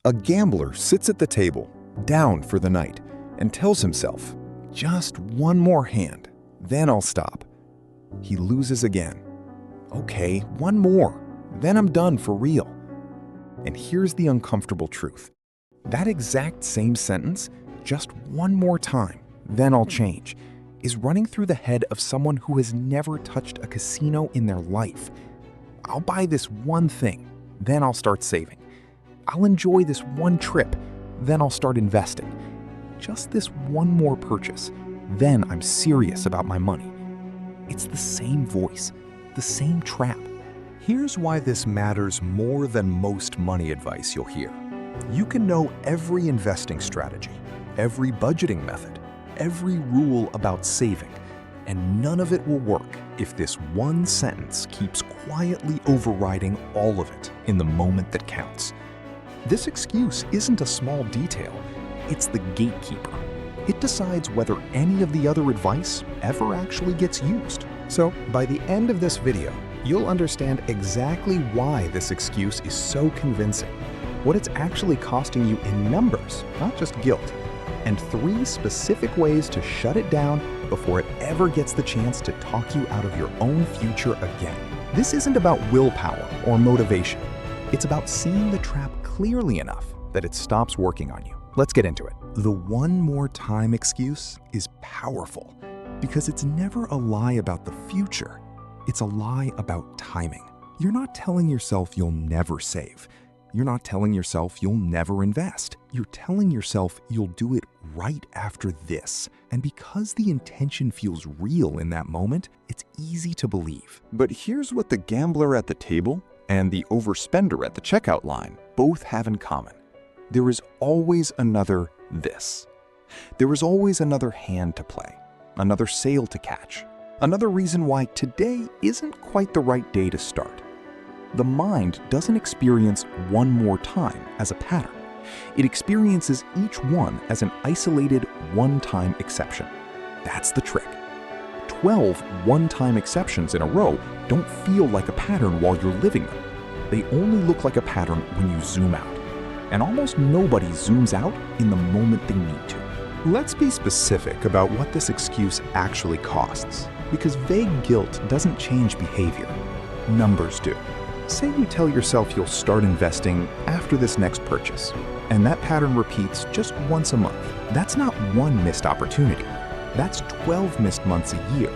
A gambler sits at the table, down for the night, and tells himself, "Just one more hand, then I'll stop." He loses again. "Okay, one more, then I'm done for real." And here's the uncomfortable truth. That exact same sentence, "just one more time, then I'll change," is running through the head of someone who has never touched a casino in their life. "I'll buy this one thing, then I'll start saving. I'll enjoy this one trip, then I'll start investing. Just this one more purchase, then I'm serious about my money." It's the same voice, the same trap. Here's why this matters more than most money advice you'll hear. You can know every investing strategy, every budgeting method, every rule about saving, and none of it will work if this one sentence keeps quietly overriding all of it in the moment that counts. This excuse isn't a small detail, it's the gatekeeper. It decides whether any of the other advice ever actually gets used. So, by the end of this video, you'll understand exactly why this excuse is so convincing, what it's actually costing you in numbers, not just guilt, and 3 specific ways to shut it down before it ever gets the chance to talk you out of your own future again. This isn't about willpower or motivation. It's about seeing the trap clearly enough that it stops working on you. Let's get into it. The "one more time" excuse is powerful because it's never a lie about the future. It's a lie about timing. You're not telling yourself you'll never save. You're not telling yourself you'll never invest. You're telling yourself you'll do it right after this. And because the intention feels real in that moment, it's easy to believe. But here's what the gambler at the table and the overspender at the checkout line both have in common. There is always another this. There is always another hand to play, another sale to catch, another reason why today isn't quite the right day to start. The mind doesn't experience one more time as a pattern. It experiences each one as an isolated one-time exception. That's the trick. 12 one-time exceptions in a row don't feel like a pattern while you're living them. They only look like a pattern when you zoom out. And almost nobody zooms out in the moment they need to. Let's be specific about what this excuse actually costs, because vague guilt doesn't change behavior. Numbers do. Say you tell yourself you'll start investing after this next purchase, and that pattern repeats just once a month. That's not one missed opportunity. That's 12 missed months a year,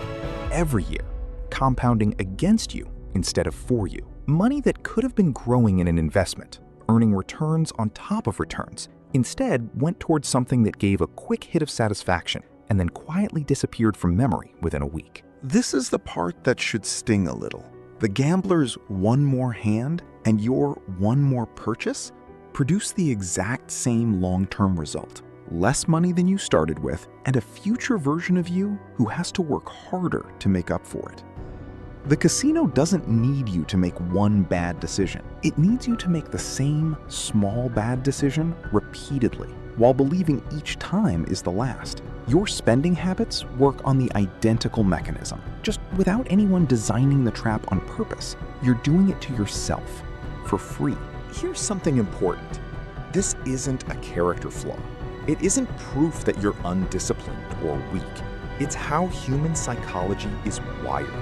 every year, compounding against you instead of for you. Money that could have been growing in an investment, earning returns on top of returns, instead went towards something that gave a quick hit of satisfaction and then quietly disappeared from memory within a week. This is the part that should sting a little. The gambler's one more hand and your one more purchase produce the exact same long-term result. Less money than you started with and a future version of you who has to work harder to make up for it. The casino doesn't need you to make one bad decision. It needs you to make the same small bad decision repeatedly, while believing each time is the last. Your spending habits work on the identical mechanism, just without anyone designing the trap on purpose. You're doing it to yourself, for free. Here's something important. This isn't a character flaw. It isn't proof that you're undisciplined or weak. It's how human psychology is wired.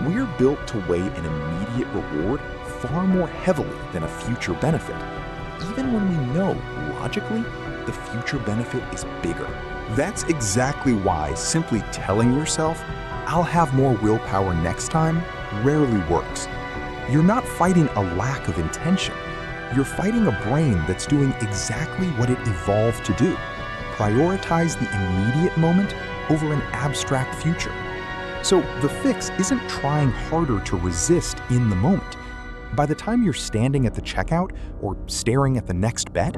We're built to weigh an immediate reward far more heavily than a future benefit, even when we know, logically, the future benefit is bigger. That's exactly why simply telling yourself, "I'll have more willpower next time," rarely works. You're not fighting a lack of intention. You're fighting a brain that's doing exactly what it evolved to do: prioritize the immediate moment over an abstract future. So the fix isn't trying harder to resist in the moment. By the time you're standing at the checkout or staring at the next bet,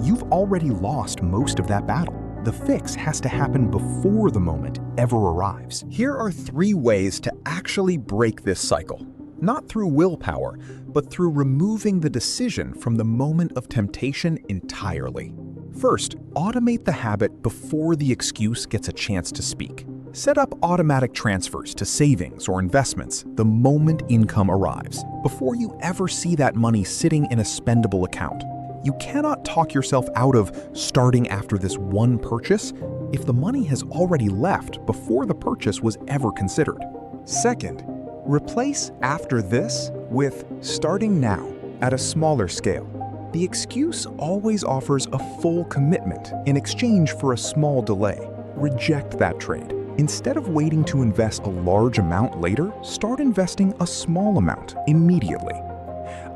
you've already lost most of that battle. The fix has to happen before the moment ever arrives. Here are 3 ways to actually break this cycle. Not through willpower, but through removing the decision from the moment of temptation entirely. First, automate the habit before the excuse gets a chance to speak. Set up automatic transfers to savings or investments the moment income arrives, before you ever see that money sitting in a spendable account. You cannot talk yourself out of starting after this one purchase if the money has already left before the purchase was ever considered. Second, replace after this with starting now at a smaller scale. The excuse always offers a full commitment in exchange for a small delay. Reject that trade. Instead of waiting to invest a large amount later, start investing a small amount immediately.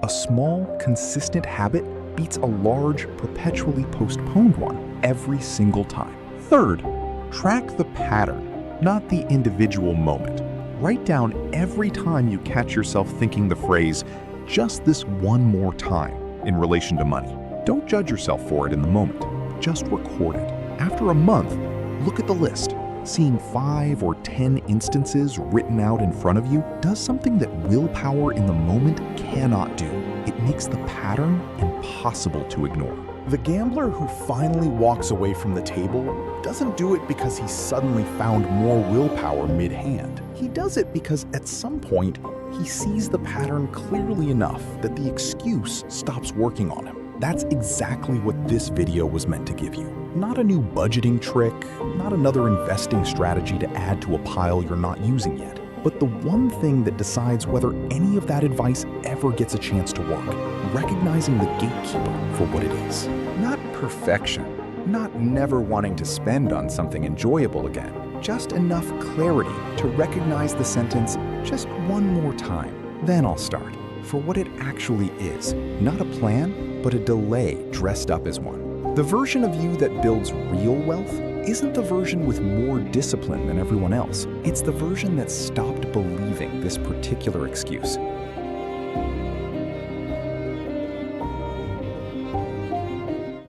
A small, consistent habit beats a large, perpetually postponed one every single time. Third, track the pattern, not the individual moment. Write down every time you catch yourself thinking the phrase, just this one more time, in relation to money. Don't judge yourself for it in the moment. Just record it. After a month, look at the list. Seeing 5 or 10 instances written out in front of you does something that willpower in the moment cannot do. It makes the pattern impossible to ignore. The gambler who finally walks away from the table doesn't do it because he suddenly found more willpower mid-hand. He does it because at some point, he sees the pattern clearly enough that the excuse stops working on him. That's exactly what this video was meant to give you. Not a new budgeting trick, not another investing strategy to add to a pile you're not using yet, but the one thing that decides whether any of that advice ever gets a chance to work. Recognizing the gatekeeper for what it is. Not perfection, not never wanting to spend on something enjoyable again. Just enough clarity to recognize the sentence, just one more time, then I'll start, for what it actually is. Not a plan, but a delay dressed up as one. The version of you that builds real wealth isn't the version with more discipline than everyone else. It's the version that stopped believing this particular excuse.